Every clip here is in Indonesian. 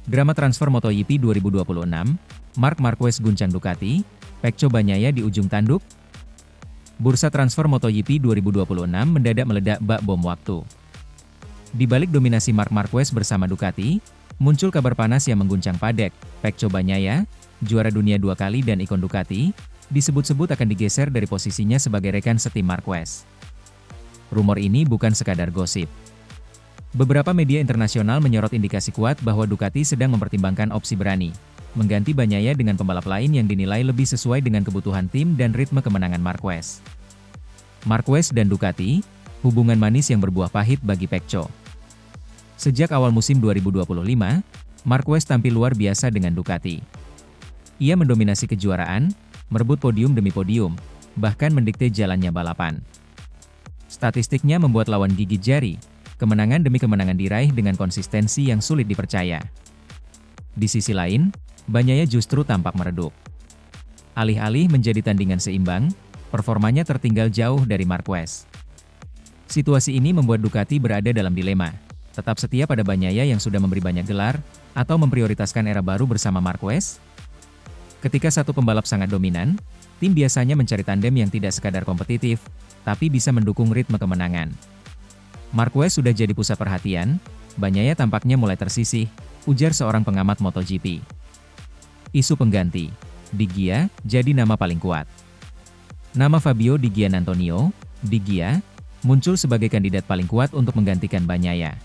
Drama transfer MotoGP 2026, Marc Marquez guncang Ducati, Pecco Bagnaia di ujung tanduk. Bursa transfer MotoGP 2026 mendadak meledak bak bom waktu. Di balik dominasi Marc Marquez bersama Ducati, muncul kabar panas yang mengguncang padek. Pecco Bagnaia, juara dunia 2 kali dan ikon Ducati, disebut-sebut akan digeser dari posisinya sebagai rekan setim Marquez. Rumor ini bukan sekadar gosip. Beberapa media internasional menyorot indikasi kuat bahwa Ducati sedang mempertimbangkan opsi berani mengganti Bagnaia dengan pembalap lain yang dinilai lebih sesuai dengan kebutuhan tim dan ritme kemenangan Marquez. Marquez dan Ducati, hubungan manis yang berbuah pahit bagi Pecco. Sejak awal musim 2025, Marquez tampil luar biasa dengan Ducati. Ia mendominasi kejuaraan, merebut podium demi podium, bahkan mendikte jalannya balapan. Statistiknya membuat lawan gigit jari, kemenangan demi kemenangan diraih dengan konsistensi yang sulit dipercaya. Di sisi lain, Bagnaia justru tampak meredup. Alih-alih menjadi tandingan seimbang, performanya tertinggal jauh dari Marquez. Situasi ini membuat Ducati berada dalam dilema, tetap setia pada Bagnaia yang sudah memberi banyak gelar, atau memprioritaskan era baru bersama Marquez? Ketika satu pembalap sangat dominan, tim biasanya mencari tandem yang tidak sekadar kompetitif, tapi bisa mendukung ritme kemenangan. Marquez sudah jadi pusat perhatian, Bagnaia tampaknya mulai tersisih, ujar seorang pengamat MotoGP. Isu pengganti, Di Gia, jadi nama paling kuat. Nama Fabio Di Giannantonio, Di Gia, muncul sebagai kandidat paling kuat untuk menggantikan Bagnaia.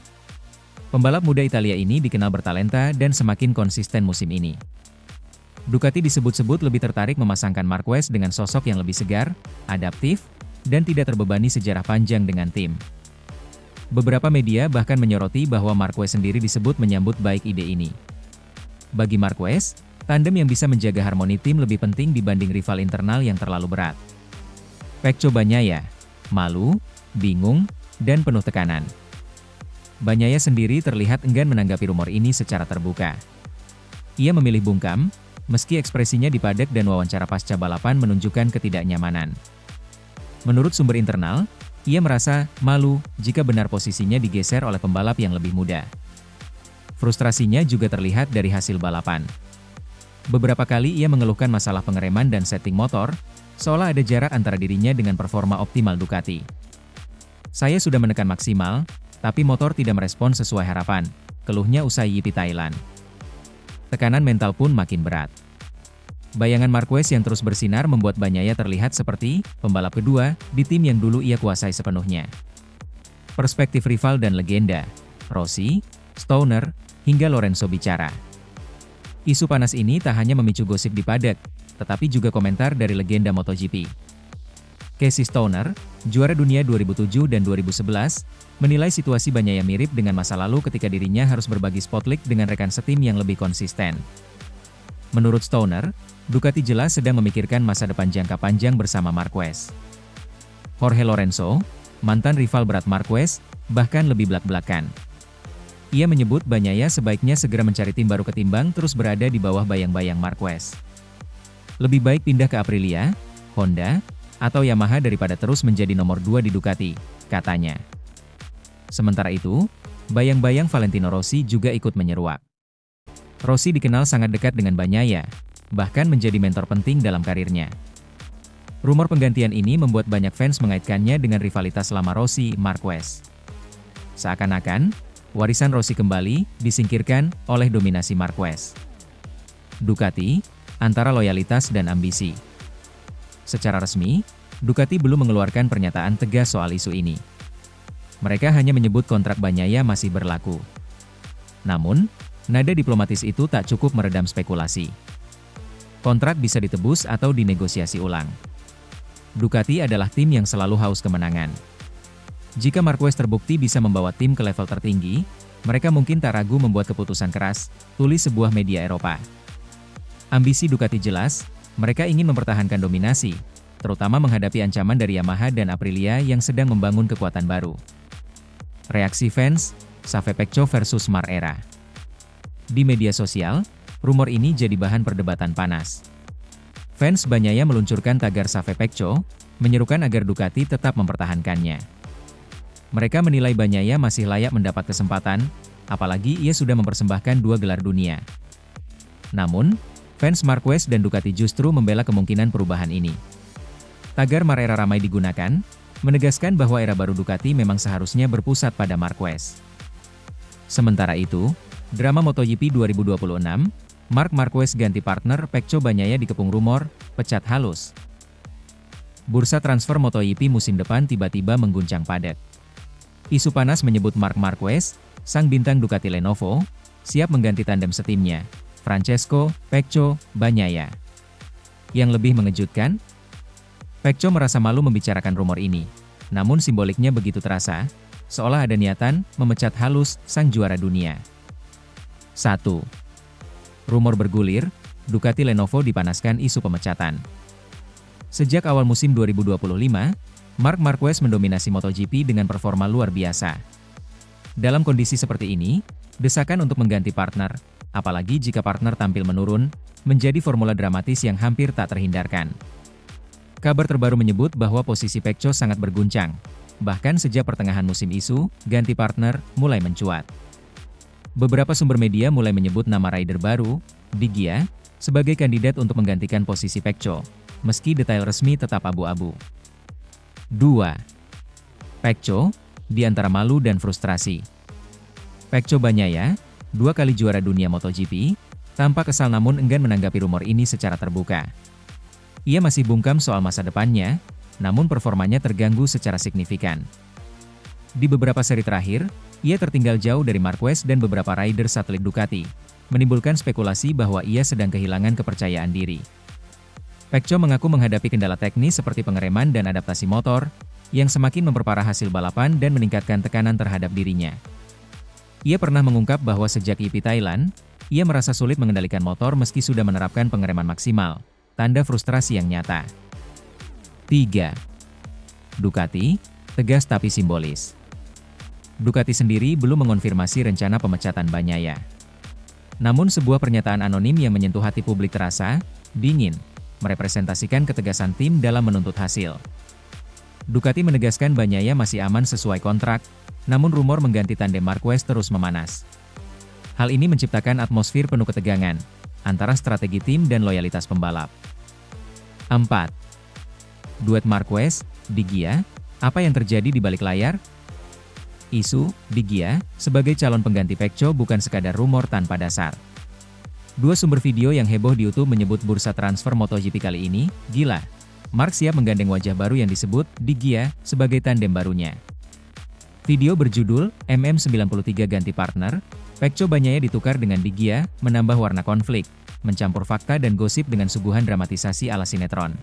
Pembalap muda Italia ini dikenal bertalenta dan semakin konsisten musim ini. Ducati disebut-sebut lebih tertarik memasangkan Marquez dengan sosok yang lebih segar, adaptif, dan tidak terbebani sejarah panjang dengan tim. Beberapa media bahkan menyoroti bahwa Marquez sendiri disebut menyambut baik ide ini. Bagi Marquez, tandem yang bisa menjaga harmoni tim lebih penting dibanding rival internal yang terlalu berat. Pecco Bagnaia, malu, bingung, dan penuh tekanan. Bagnaia sendiri terlihat enggan menanggapi rumor ini secara terbuka. Ia memilih bungkam, meski ekspresinya di paddock dan wawancara pasca balapan menunjukkan ketidaknyamanan. Menurut sumber internal, ia merasa malu jika benar posisinya digeser oleh pembalap yang lebih muda. Frustrasinya juga terlihat dari hasil balapan. Beberapa kali ia mengeluhkan masalah pengereman dan setting motor, seolah ada jarak antara dirinya dengan performa optimal Ducati. Saya sudah menekan maksimal, tapi motor tidak merespon sesuai harapan, keluhnya usai GP Thailand. Tekanan mental pun makin berat. Bayangan Marquez yang terus bersinar membuat Bagnaia terlihat seperti pembalap kedua di tim yang dulu ia kuasai sepenuhnya. Perspektif rival dan legenda, Rossi, Stoner, hingga Lorenzo bicara. Isu panas ini tak hanya memicu gosip di paddock, tetapi juga komentar dari legenda MotoGP. Casey Stoner, juara dunia 2007 dan 2011, menilai situasi Bagnaia mirip dengan masa lalu ketika dirinya harus berbagi spotlight dengan rekan setim yang lebih konsisten. Menurut Stoner, Ducati jelas sedang memikirkan masa depan jangka panjang bersama Marquez. Jorge Lorenzo, mantan rival berat Marquez, bahkan lebih belak-belakan. Ia menyebut Bagnaia sebaiknya segera mencari tim baru ketimbang terus berada di bawah bayang-bayang Marquez. Lebih baik pindah ke Aprilia, Honda, atau Yamaha daripada terus menjadi nomor 2 di Ducati, katanya. Sementara itu, bayang-bayang Valentino Rossi juga ikut menyeruak. Rossi dikenal sangat dekat dengan Bagnaia, bahkan menjadi mentor penting dalam karirnya. Rumor penggantian ini membuat banyak fans mengaitkannya dengan rivalitas lama Rossi-Marquez. Seakan-akan, warisan Rossi kembali disingkirkan oleh dominasi Marquez. Ducati, antara loyalitas dan ambisi. Secara resmi, Ducati belum mengeluarkan pernyataan tegas soal isu ini. Mereka hanya menyebut kontrak Bagnaia masih berlaku. Namun, nada diplomatis itu tak cukup meredam spekulasi. Kontrak bisa ditebus atau dinegosiasi ulang. Ducati adalah tim yang selalu haus kemenangan. Jika Marquez terbukti bisa membawa tim ke level tertinggi, mereka mungkin tak ragu membuat keputusan keras, tulis sebuah media Eropa. Ambisi Ducati jelas, mereka ingin mempertahankan dominasi, terutama menghadapi ancaman dari Yamaha dan Aprilia yang sedang membangun kekuatan baru. Reaksi fans, Save Pecco versus Marquez. Di media sosial, rumor ini jadi bahan perdebatan panas. Fans Bagnaia meluncurkan tagar Save Pecco, menyerukan agar Ducati tetap mempertahankannya. Mereka menilai Bagnaia masih layak mendapat kesempatan, apalagi ia sudah mempersembahkan 2 gelar dunia. Namun, fans Marquez dan Ducati justru membela kemungkinan perubahan ini. Tagar Marera ramai digunakan, menegaskan bahwa era baru Ducati memang seharusnya berpusat pada Marquez. Sementara itu, drama MotoGP 2026, Marc Marquez ganti partner Pecco Bagnaia dikepung rumor, pecat halus. Bursa transfer MotoGP musim depan tiba-tiba mengguncang padat. Isu panas menyebut Marc Marquez, sang bintang Ducati Lenovo, siap mengganti tandem setimnya, Francesco Pecco Bagnaia. Yang lebih mengejutkan, Pecco merasa malu membicarakan rumor ini, namun simboliknya begitu terasa, seolah ada niatan memecat halus sang juara dunia. 1. Rumor bergulir, Ducati Lenovo dipanaskan isu pemecatan. Sejak awal musim 2025, Marc Marquez mendominasi MotoGP dengan performa luar biasa. Dalam kondisi seperti ini, desakan untuk mengganti partner, apalagi jika partner tampil menurun, menjadi formula dramatis yang hampir tak terhindarkan. Kabar terbaru menyebut bahwa posisi Pecco sangat berguncang. Bahkan sejak pertengahan musim isu, ganti partner, mulai mencuat. Beberapa sumber media mulai menyebut nama rider baru, Di Gia, sebagai kandidat untuk menggantikan posisi Pecco, meski detail resmi tetap abu-abu. 2. Pecco, di antara malu dan frustrasi. Pecco Bagnaia, 2 kali juara dunia MotoGP, tampak kesal namun enggan menanggapi rumor ini secara terbuka. Ia masih bungkam soal masa depannya, namun performanya terganggu secara signifikan. Di beberapa seri terakhir, ia tertinggal jauh dari Marquez dan beberapa rider satelit Ducati, menimbulkan spekulasi bahwa ia sedang kehilangan kepercayaan diri. Pecco mengaku menghadapi kendala teknis seperti pengereman dan adaptasi motor, yang semakin memperparah hasil balapan dan meningkatkan tekanan terhadap dirinya. Ia pernah mengungkap bahwa sejak GP Thailand, ia merasa sulit mengendalikan motor meski sudah menerapkan pengereman maksimal, tanda frustrasi yang nyata. 3. Ducati, tegas tapi simbolis. Ducati sendiri belum mengonfirmasi rencana pemecatan Bagnaia. Namun sebuah pernyataan anonim yang menyentuh hati publik terasa dingin, merepresentasikan ketegasan tim dalam menuntut hasil. Ducati menegaskan Bagnaia masih aman sesuai kontrak, namun rumor mengganti tandem Marquez terus memanas. Hal ini menciptakan atmosfer penuh ketegangan, antara strategi tim dan loyalitas pembalap. 4. Duet Marquez, Di Gia, apa yang terjadi di balik layar? Isu, Di Gia, sebagai calon pengganti Pecco bukan sekadar rumor tanpa dasar. 2 sumber video yang heboh di YouTube menyebut bursa transfer MotoGP kali ini, gila. Marc siap menggandeng wajah baru yang disebut Di Gia sebagai tandem barunya. Video berjudul MM93 ganti partner, Pecco Bagnaia ditukar dengan Di Gia, menambah warna konflik, mencampur fakta dan gosip dengan suguhan dramatisasi ala sinetron.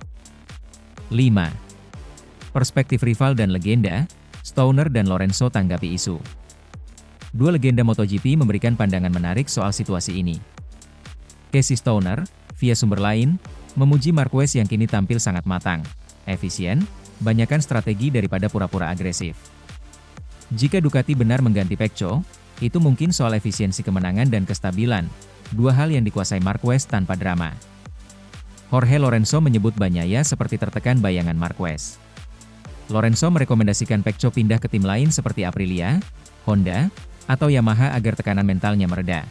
5. Perspektif rival dan legenda, Stoner dan Lorenzo tanggapi isu. 2 legenda MotoGP memberikan pandangan menarik soal situasi ini. Casey Stoner, via sumber lain, memuji Marquez yang kini tampil sangat matang, efisien, banyakkan strategi daripada pura-pura agresif. Jika Ducati benar mengganti Pecco, itu mungkin soal efisiensi kemenangan dan kestabilan, 2 hal yang dikuasai Marquez tanpa drama. Jorge Lorenzo menyebut Bagnaia seperti tertekan bayangan Marquez. Lorenzo merekomendasikan Pecco pindah ke tim lain seperti Aprilia, Honda, atau Yamaha agar tekanan mentalnya mereda.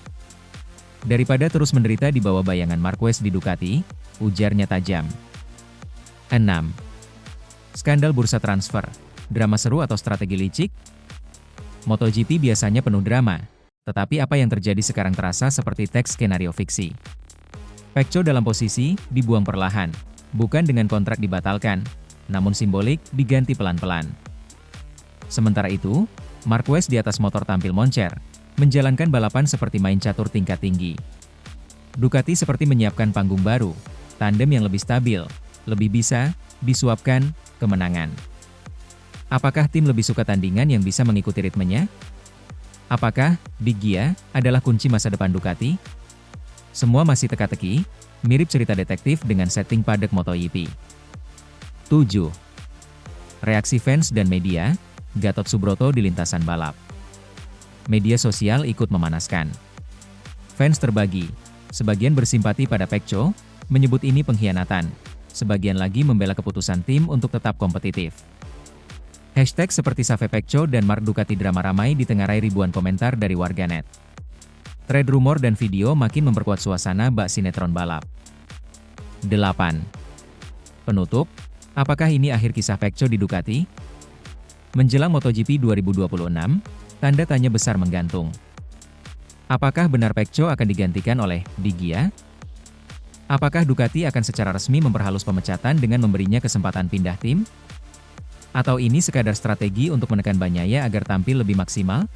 Daripada terus menderita di bawah bayangan Marquez di Ducati, ujarnya tajam. 6. Skandal bursa transfer, drama seru atau strategi licik? MotoGP biasanya penuh drama, tetapi apa yang terjadi sekarang terasa seperti teks skenario fiksi. Pecco dalam posisi dibuang perlahan, bukan dengan kontrak dibatalkan, namun simbolik diganti pelan-pelan. Sementara itu, Marquez di atas motor tampil moncer, menjalankan balapan seperti main catur tingkat tinggi. Ducati seperti menyiapkan panggung baru, tandem yang lebih stabil, lebih bisa disuapkan kemenangan. Apakah tim lebih suka tandingan yang bisa mengikuti ritmenya? Apakah Di Gia adalah kunci masa depan Ducati? Semua masih teka-teki, mirip cerita detektif dengan setting padek MotoGP. 7. Reaksi fans dan media, Gatot Subroto di lintasan balap. Media sosial ikut memanaskan. Fans terbagi, sebagian bersimpati pada Pecco, menyebut ini pengkhianatan, sebagian lagi membela keputusan tim untuk tetap kompetitif. Hashtag seperti Save Pecco dan Mark Ducati drama ramai ditengarai ribuan komentar dari warganet. Thread rumor dan video makin memperkuat suasana bak sinetron balap. 8. Penutup, apakah ini akhir kisah Pecco di Ducati? Menjelang MotoGP 2026, tanda tanya besar menggantung. Apakah benar Pecco akan digantikan oleh Di Gia? Apakah Ducati akan secara resmi memperhalus pemecatan dengan memberinya kesempatan pindah tim? Atau ini sekadar strategi untuk menekan Bagnaia agar tampil lebih maksimal?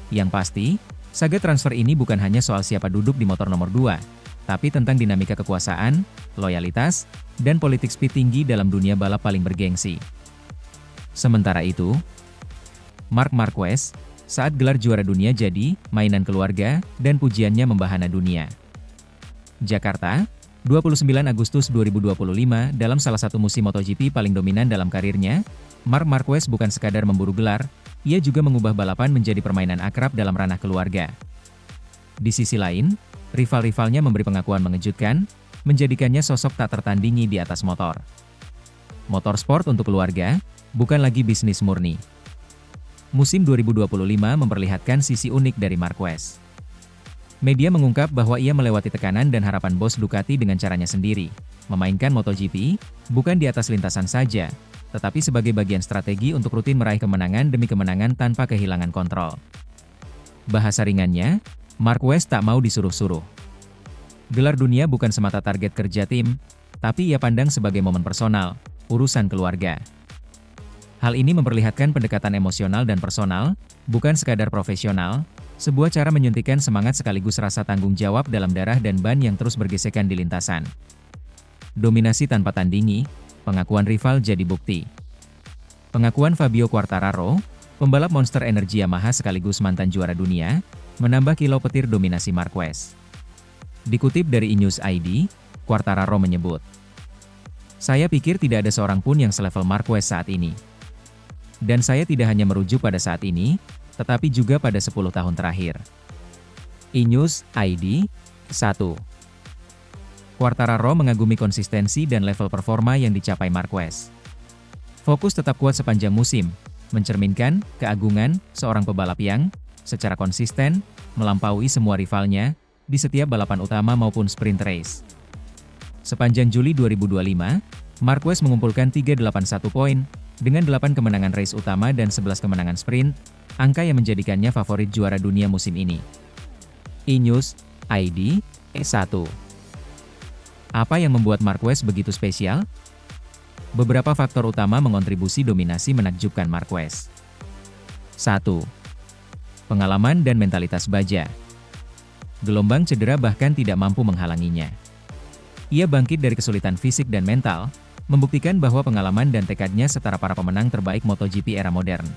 Yang pasti, saga transfer ini bukan hanya soal siapa duduk di motor nomor 2, tapi tentang dinamika kekuasaan, loyalitas, dan politik speed tinggi dalam dunia balap paling bergengsi. Sementara itu, Marc Marquez, saat gelar juara dunia jadi mainan keluarga dan pujiannya membahana dunia. Jakarta, 29 Agustus 2025. Dalam salah satu musim MotoGP paling dominan dalam karirnya, Marc Marquez bukan sekadar memburu gelar, ia juga mengubah balapan menjadi permainan akrab dalam ranah keluarga. Di sisi lain, rival-rivalnya memberi pengakuan mengejutkan, menjadikannya sosok tak tertandingi di atas motor. Motorsport untuk keluarga, bukan lagi bisnis murni. Musim 2025 memperlihatkan sisi unik dari Marquez. Media mengungkap bahwa ia melewati tekanan dan harapan bos Ducati dengan caranya sendiri, memainkan MotoGP, bukan di atas lintasan saja, tetapi sebagai bagian strategi untuk rutin meraih kemenangan demi kemenangan tanpa kehilangan kontrol. Bahasa ringannya, Marquez tak mau disuruh-suruh. Gelar dunia bukan semata target kerja tim, tapi ia pandang sebagai momen personal, urusan keluarga. Hal ini memperlihatkan pendekatan emosional dan personal, bukan sekadar profesional, sebuah cara menyuntikkan semangat sekaligus rasa tanggung jawab dalam darah dan ban yang terus bergesekan di lintasan. Dominasi tanpa tandingi, pengakuan rival jadi bukti. Pengakuan Fabio Quartararo, pembalap Monster Energy Yamaha sekaligus mantan juara dunia, menambah kilau petir dominasi Marquez. Dikutip dari iNews ID, Quartararo menyebut, "Saya pikir tidak ada seorang pun yang selevel Marquez saat ini. Dan saya tidak hanya merujuk pada saat ini, tetapi juga pada 10 tahun terakhir." iNews ID 1. Quartararo mengagumi konsistensi dan level performa yang dicapai Marquez. Fokus tetap kuat sepanjang musim, mencerminkan keagungan seorang pebalap yang, secara konsisten, melampaui semua rivalnya, di setiap balapan utama maupun sprint race. Sepanjang Juli 2025, Marquez mengumpulkan 381 poin, dengan 8 kemenangan race utama dan 11 kemenangan sprint, angka yang menjadikannya favorit juara dunia musim ini. iNews ID 1. Apa yang membuat Marquez begitu spesial? Beberapa faktor utama mengontribusi dominasi menakjubkan Marquez. 1. Pengalaman dan mentalitas baja. Gelombang cedera bahkan tidak mampu menghalanginya. Ia bangkit dari kesulitan fisik dan mental, membuktikan bahwa pengalaman dan tekadnya setara para pemenang terbaik MotoGP era modern.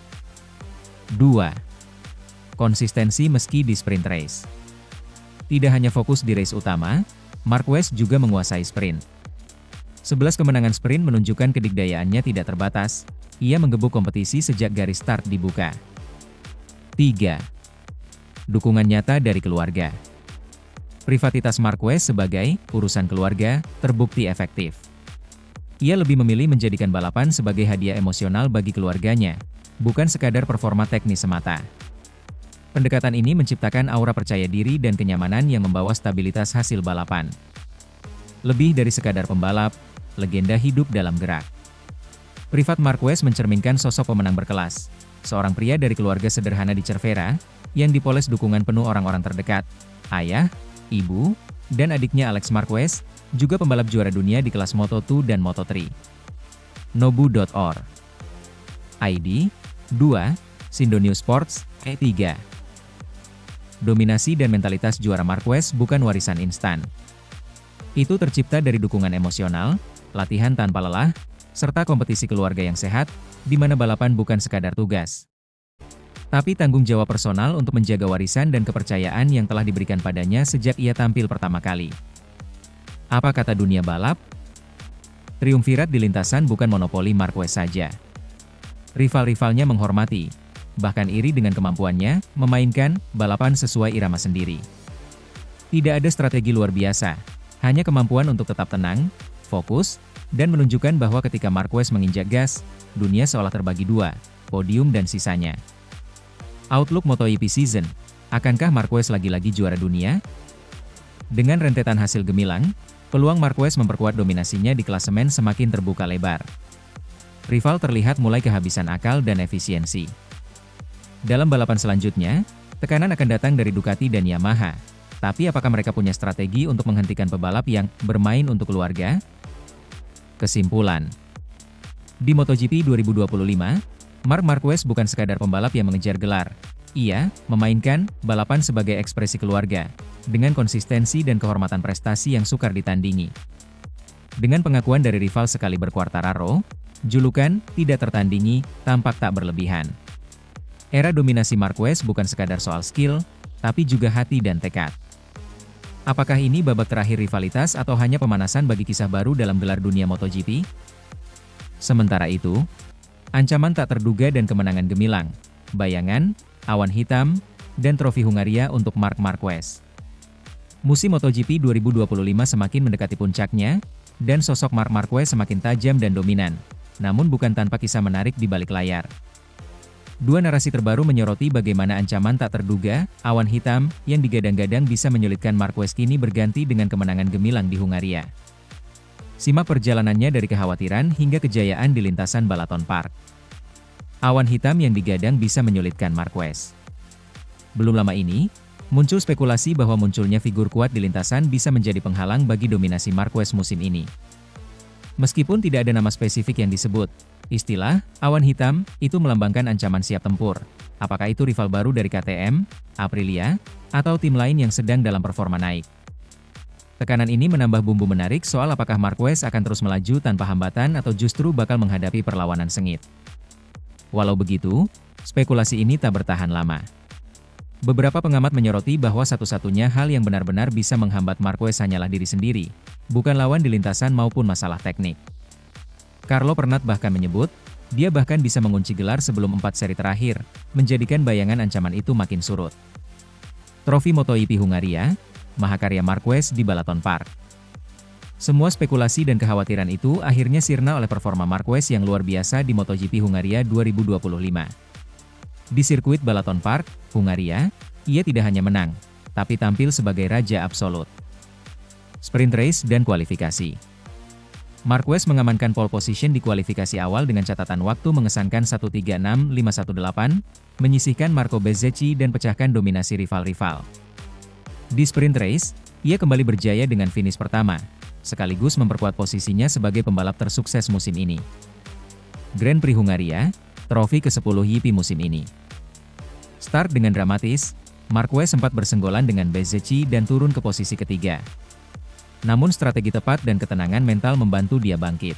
2. Konsistensi meski di sprint race. Tidak hanya fokus di race utama, Marquez juga menguasai sprint. 11 kemenangan sprint menunjukkan kedikdayaannya tidak terbatas, ia menggebuk kompetisi sejak garis start dibuka. 3. Dukungan nyata dari keluarga. Privatitas Marquez sebagai urusan keluarga terbukti efektif. Ia lebih memilih menjadikan balapan sebagai hadiah emosional bagi keluarganya, bukan sekadar performa teknis semata. Pendekatan ini menciptakan aura percaya diri dan kenyamanan yang membawa stabilitas hasil balapan. Lebih dari sekadar pembalap, legenda hidup dalam gerak. Privat Marquez mencerminkan sosok pemenang berkelas, seorang pria dari keluarga sederhana di Cervera, yang dipoles dukungan penuh orang-orang terdekat, ayah, ibu, dan adiknya Alex Marquez, juga pembalap juara dunia di kelas Moto2 dan Moto3. Nobu.org ID 2, Sindonews Sports, E3. Dominasi dan mentalitas juara Marquez bukan warisan instan. Itu tercipta dari dukungan emosional, latihan tanpa lelah, serta kompetisi keluarga yang sehat, di mana balapan bukan sekadar tugas, tapi tanggung jawab personal untuk menjaga warisan dan kepercayaan yang telah diberikan padanya sejak ia tampil pertama kali. Apa kata dunia balap? Triumvirat di lintasan bukan monopoli Marquez saja. Rival-rivalnya menghormati, bahkan iri dengan kemampuannya memainkan balapan sesuai irama sendiri. Tidak ada strategi luar biasa, hanya kemampuan untuk tetap tenang, fokus, dan menunjukkan bahwa ketika Marquez menginjak gas, dunia seolah terbagi dua, podium dan sisanya. Outlook MotoGP Season, akankah Marquez lagi-lagi juara dunia? Dengan rentetan hasil gemilang, peluang Marquez memperkuat dominasinya di klasemen semakin terbuka lebar. Rival terlihat mulai kehabisan akal dan efisiensi. Dalam balapan selanjutnya, tekanan akan datang dari Ducati dan Yamaha. Tapi apakah mereka punya strategi untuk menghentikan pebalap yang bermain untuk keluarga? Kesimpulan. Di MotoGP 2025, Marc Marquez bukan sekadar pembalap yang mengejar gelar. Ia memainkan balapan sebagai ekspresi keluarga, dengan konsistensi dan kehormatan prestasi yang sukar ditandingi. Dengan pengakuan dari rival sekali berkuartararo, julukan "tidak tertandingi" tampak tak berlebihan. Era dominasi Marquez bukan sekadar soal skill, tapi juga hati dan tekad. Apakah ini babak terakhir rivalitas atau hanya pemanasan bagi kisah baru dalam gelar dunia MotoGP? Sementara itu, ancaman tak terduga dan kemenangan gemilang, bayangan, awan hitam, dan trofi Hungaria untuk Marc Marquez. Musim MotoGP 2025 semakin mendekati puncaknya, dan sosok Marc Marquez semakin tajam dan dominan, namun bukan tanpa kisah menarik di balik layar. Dua narasi terbaru menyoroti bagaimana ancaman tak terduga, awan hitam, yang digadang-gadang bisa menyulitkan Marquez kini berganti dengan kemenangan gemilang di Hungaria. Simak perjalanannya dari kekhawatiran hingga kejayaan di lintasan Balaton Park. Awan hitam yang digadang bisa menyulitkan Marquez. Belum lama ini, muncul spekulasi bahwa munculnya figur kuat di lintasan bisa menjadi penghalang bagi dominasi Marquez musim ini. Meskipun tidak ada nama spesifik yang disebut, istilah "awan hitam" itu melambangkan ancaman siap tempur. Apakah itu rival baru dari KTM, Aprilia, atau tim lain yang sedang dalam performa naik? Tekanan ini menambah bumbu menarik soal apakah Marquez akan terus melaju tanpa hambatan atau justru bakal menghadapi perlawanan sengit. Walau begitu, spekulasi ini tak bertahan lama. Beberapa pengamat menyoroti bahwa satu-satunya hal yang benar-benar bisa menghambat Marquez hanyalah diri sendiri, bukan lawan di lintasan maupun masalah teknik. Carlo Pernat bahkan menyebut, dia bahkan bisa mengunci gelar sebelum 4 seri terakhir, menjadikan bayangan ancaman itu makin surut. Trofi MotoGP Hungaria, mahakarya Marquez di Balaton Park. Semua spekulasi dan kekhawatiran itu akhirnya sirna oleh performa Marquez yang luar biasa di MotoGP Hungaria 2025. Di sirkuit Balaton Park, Hungaria, ia tidak hanya menang, tapi tampil sebagai raja absolut. Sprint race dan kualifikasi. Marquez mengamankan pole position di kualifikasi awal dengan catatan waktu mengesankan 1:36.518, menyisihkan Marco Bezzecchi dan pecahkan dominasi rival-rival. Di sprint race, ia kembali berjaya dengan finish pertama, sekaligus memperkuat posisinya sebagai pembalap tersukses musim ini. Grand Prix Hungaria, trofi ke-10 YP musim ini. Start dengan dramatis, Marquez sempat bersenggolan dengan Bezzecchi dan turun ke posisi ketiga. Namun strategi tepat dan ketenangan mental membantu dia bangkit.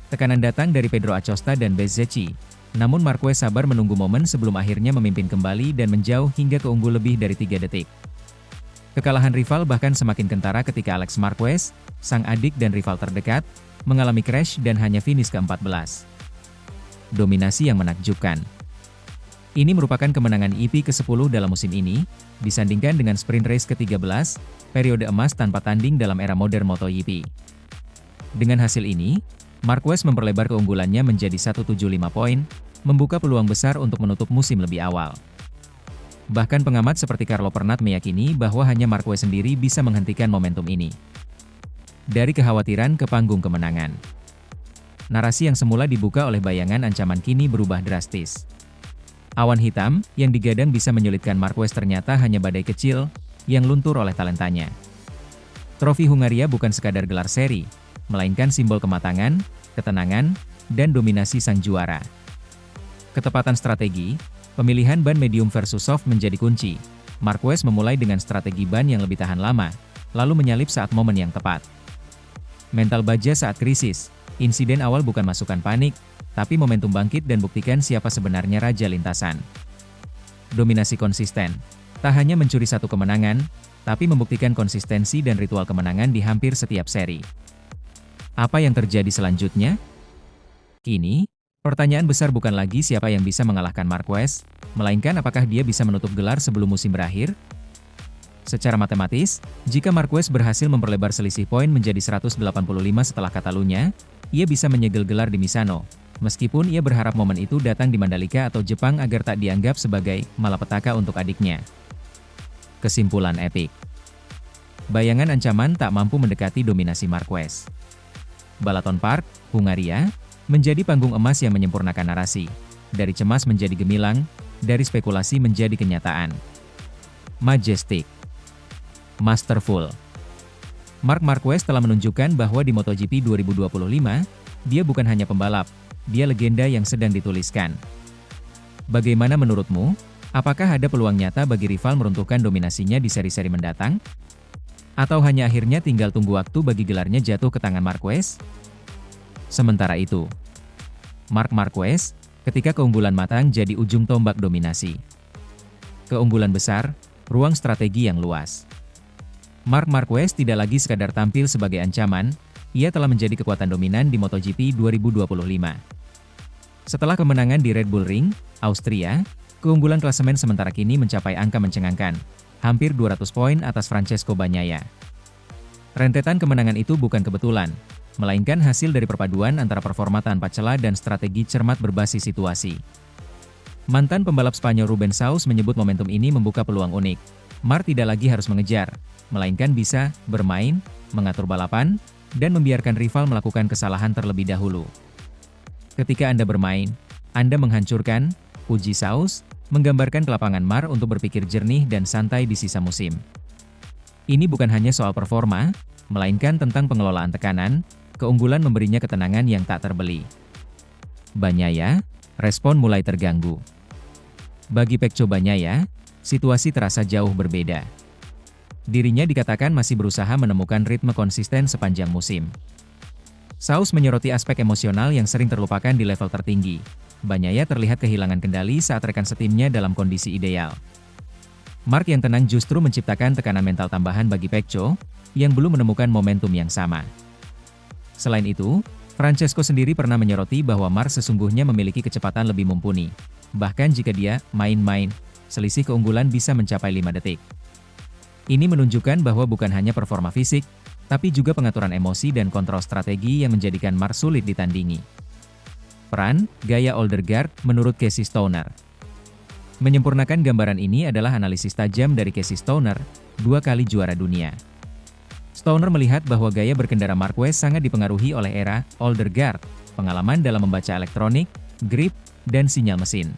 Tekanan datang dari Pedro Acosta dan Bezzecchi, namun Marquez sabar menunggu momen sebelum akhirnya memimpin kembali dan menjauh hingga keunggul lebih dari 3 detik. Kekalahan rival bahkan semakin kentara ketika Alex Marquez, sang adik dan rival terdekat, mengalami crash dan hanya finish ke-14. Dominasi yang menakjubkan. Ini merupakan kemenangan EP ke-10 dalam musim ini, disandingkan dengan sprint race ke-13, periode emas tanpa tanding dalam era modern MotoGP. Dengan hasil ini, Marquez memperlebar keunggulannya menjadi 175 poin, membuka peluang besar untuk menutup musim lebih awal. Bahkan pengamat seperti Carlo Pernat meyakini bahwa hanya Marquez sendiri bisa menghentikan momentum ini. Dari kekhawatiran ke panggung kemenangan. Narasi yang semula dibuka oleh bayangan ancaman kini berubah drastis. Awan hitam, yang digadang bisa menyulitkan Marquez ternyata hanya badai kecil, yang luntur oleh talentanya. Trofi Hungaria bukan sekadar gelar seri, melainkan simbol kematangan, ketenangan, dan dominasi sang juara. Ketepatan strategi, pemilihan ban medium versus soft menjadi kunci. Marquez memulai dengan strategi ban yang lebih tahan lama, lalu menyalip saat momen yang tepat. Mental baja saat krisis, insiden awal bukan masukan panik, tapi momentum bangkit dan buktikan siapa sebenarnya raja lintasan. Dominasi konsisten, tak hanya mencuri satu kemenangan, tapi membuktikan konsistensi dan ritual kemenangan di hampir setiap seri. Apa yang terjadi selanjutnya? Kini, pertanyaan besar bukan lagi siapa yang bisa mengalahkan Marquez, melainkan apakah dia bisa menutup gelar sebelum musim berakhir? Secara matematis, jika Marquez berhasil memperlebar selisih poin menjadi 185 setelah Catalunya, ia bisa menyegel gelar di Misano, meskipun ia berharap momen itu datang di Mandalika atau Jepang agar tak dianggap sebagai malapetaka untuk adiknya. Kesimpulan epik. Bayangan ancaman tak mampu mendekati dominasi Marquez. Balaton Park, Hungaria, menjadi panggung emas yang menyempurnakan narasi. Dari cemas menjadi gemilang, dari spekulasi menjadi kenyataan. Majestic. Masterful. Marc Marquez telah menunjukkan bahwa di MotoGP 2025, dia bukan hanya pembalap, dia legenda yang sedang dituliskan. Bagaimana menurutmu? Apakah ada peluang nyata bagi rival meruntuhkan dominasinya di seri-seri mendatang? Atau hanya akhirnya tinggal tunggu waktu bagi gelarnya jatuh ke tangan Marquez? Sementara itu, Marc Marquez, ketika keunggulan matang jadi ujung tombak dominasi. Keunggulan besar, ruang strategi yang luas. Marc Marquez tidak lagi sekadar tampil sebagai ancaman, ia telah menjadi kekuatan dominan di MotoGP 2025. Setelah kemenangan di Red Bull Ring, Austria, keunggulan klasemen sementara kini mencapai angka mencengangkan, hampir 200 poin atas Francesco Bagnaia. Rentetan kemenangan itu bukan kebetulan, melainkan hasil dari perpaduan antara performa tanpa celah dan strategi cermat berbasis situasi. Mantan pembalap Spanyol Ruben Sauz menyebut momentum ini membuka peluang unik. Marc tidak lagi harus mengejar, melainkan bisa bermain, mengatur balapan, dan membiarkan rival melakukan kesalahan terlebih dahulu. Ketika Anda bermain, Anda menghancurkan, puji Sauz, menggambarkan kelapangan Marc untuk berpikir jernih dan santai di sisa musim. Ini bukan hanya soal performa, melainkan tentang pengelolaan tekanan, keunggulan memberinya ketenangan yang tak terbeli. Bagnaia, respon mulai terganggu. Bagi Pecco Bagnaia, situasi terasa jauh berbeda. Dirinya dikatakan masih berusaha menemukan ritme konsisten sepanjang musim. Sauz menyoroti aspek emosional yang sering terlupakan di level tertinggi. Bagnaia terlihat kehilangan kendali saat rekan setimnya dalam kondisi ideal. Marc yang tenang justru menciptakan tekanan mental tambahan bagi Pecco, yang belum menemukan momentum yang sama. Selain itu, Francesco sendiri pernah menyoroti bahwa Marc sesungguhnya memiliki kecepatan lebih mumpuni. Bahkan jika dia main-main, selisih keunggulan bisa mencapai 5 detik. Ini menunjukkan bahwa bukan hanya performa fisik, tapi juga pengaturan emosi dan kontrol strategi yang menjadikan Marc sulit ditandingi. Peran, gaya Oldergaard menurut Casey Stoner. Menyempurnakan gambaran ini adalah analisis tajam dari Casey Stoner, 2 kali juara dunia. Stoner melihat bahwa gaya berkendara Marquez sangat dipengaruhi oleh era Oldergaard, pengalaman dalam membaca elektronik, grip, dan sinyal mesin.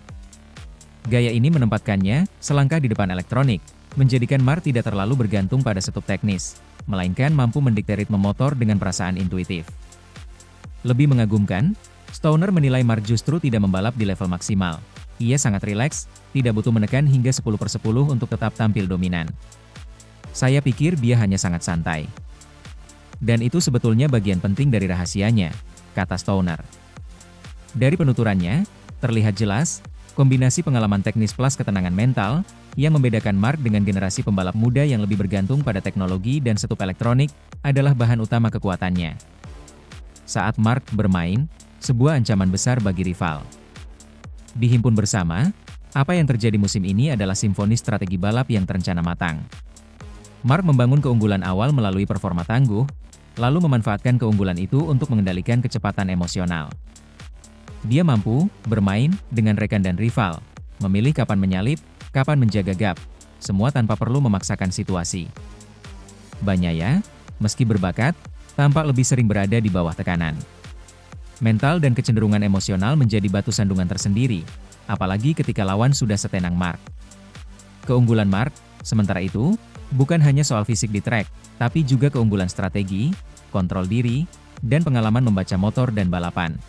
Gaya ini menempatkannya selangkah di depan elektronik, menjadikan Marc tidak terlalu bergantung pada setup teknis, melainkan mampu mendikte ritme motor dengan perasaan intuitif. Lebih mengagumkan, Stoner menilai Marc justru tidak membalap di level maksimal. Ia sangat rileks, tidak butuh menekan hingga 10/10 untuk tetap tampil dominan. Saya pikir dia hanya sangat santai. Dan itu sebetulnya bagian penting dari rahasianya, kata Stoner. Dari penuturannya, terlihat jelas, kombinasi pengalaman teknis plus ketenangan mental, yang membedakan Marc dengan generasi pembalap muda yang lebih bergantung pada teknologi dan setup elektronik, adalah bahan utama kekuatannya. Saat Marc bermain, sebuah ancaman besar bagi rival. Dihimpun bersama, apa yang terjadi musim ini adalah simfoni strategi balap yang terencana matang. Marc membangun keunggulan awal melalui performa tangguh, lalu memanfaatkan keunggulan itu untuk mengendalikan kecepatan emosional. Dia mampu bermain dengan rekan dan rival, memilih kapan menyalip, kapan menjaga gap, semua tanpa perlu memaksakan situasi. Bagnaia, meski berbakat, tampak lebih sering berada di bawah tekanan. Mental dan kecenderungan emosional menjadi batu sandungan tersendiri, apalagi ketika lawan sudah setenang Marc. Keunggulan Marc, sementara itu, bukan hanya soal fisik di trek, tapi juga keunggulan strategi, kontrol diri, dan pengalaman membaca motor dan balapan.